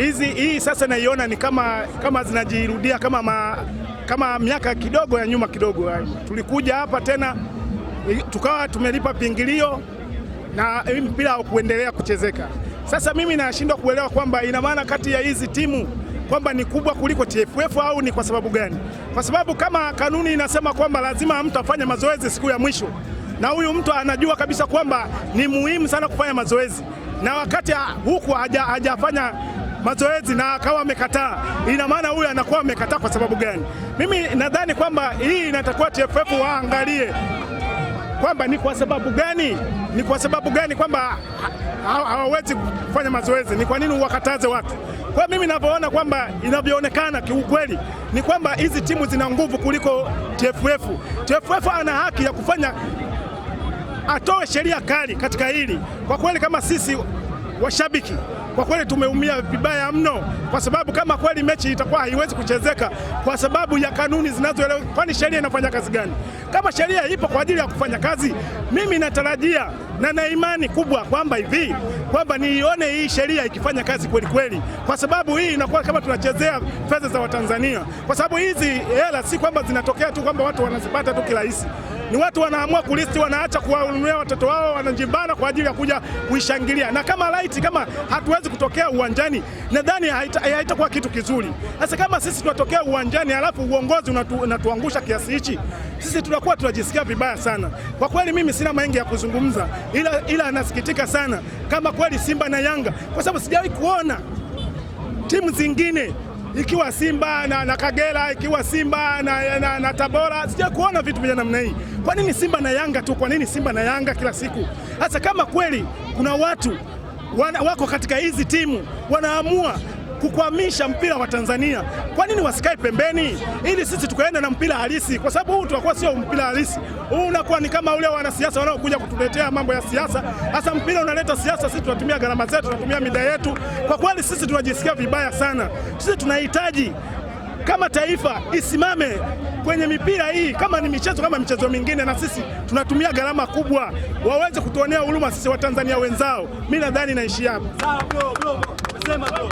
hii sasa naiona ni kama zinajirudia kama miaka kidogo ya nyuma kidogo. Tulikuja hapa tena tukawa tumelipa pingilio na mpira kuendelea kuchezeka. Sasa mimi nashindwa kuelewa kwamba ina maana kati ya hizi timu kwamba ni kubwa kuliko TFF au ni kwa sababu gani? Kwa sababu kama kanuni inasema kwamba lazima mtu afanye mazoezi siku ya mwisho, na huyu mtu anajua kabisa kwamba ni muhimu sana kufanya mazoezi, na wakati huku hajafanya mazoezi na akawa amekataa, ina maana huyu anakuwa amekataa kwa sababu gani? Mimi nadhani kwamba hii inatakiwa TFF waangalie kwamba ni kwa sababu gani kwamba hawawezi kufanya mazoezi, ni kwa nini wakataze watu? Kwa mimi ninavyoona kwamba inavyoonekana kiukweli ni kwamba hizi timu zina nguvu kuliko TFF. TFF ana haki ya kufanya, atoe sheria kali katika hili. Kwa kweli kama sisi washabiki kwa kweli tumeumia vibaya mno, kwa sababu kama kweli mechi itakuwa haiwezi kuchezeka kwa sababu ya kanuni zinazoelewa. Kwani sheria inafanya kazi gani? Kama sheria ipo kwa ajili ya kufanya kazi, mimi natarajia na imani kubwa kwamba niione hii sheria ikifanya kazi kweli kweli, kwa sababu hii inakuwa kama tunachezea fedha za Watanzania, kwa sababu hizi hela si kwamba zinatokea tu kwamba watu wanazipata tu kirahisi. Ni watu wanaamua kulisti, wanaacha kuwanunulia watoto wao, wanajimbana kwa ajili ya kuja kuishangilia. Na kama hatuwezi kutokea uwanjani, nadhani haitakuwa kitu kizuri. Sasa kama sisi tunatokea uwanjani alafu uongozi unatuangusha kiasi hichi, sisi tunakuwa tunajisikia vibaya sana. Kwa kweli mimi sina mengi ya kuzungumza, ila nasikitika sana kama kweli Simba na Yanga, kwa sababu sijawahi kuona timu zingine ikiwa Simba na Kagera, ikiwa Simba na Tabora, sija kuona vitu vya namna hii. Kwa nini Simba na Yanga tu? Kwa nini Simba na Yanga kila siku? Hasa kama kweli kuna watu wako katika hizi timu wanaamua kukwamisha mpira wa Tanzania, kwa nini wasikae pembeni ili sisi tukaenda na mpira halisi? Kwa sababu huu tunakuwa sio mpira halisi, huu unakuwa ni kama ule wanasiasa wanaokuja kutuletea mambo ya siasa. Hasa mpira unaleta siasa, sisi tunatumia gharama zetu, tunatumia mida yetu. Kwa kweli sisi tunajisikia vibaya sana. Sisi tunahitaji kama taifa isimame kwenye mipira hii, kama ni michezo kama michezo mingine, na sisi tunatumia gharama kubwa, waweze kutuonea huruma sisi Watanzania wenzao. Mimi nadhani naishia hapo. Sawa bro. Sema bro.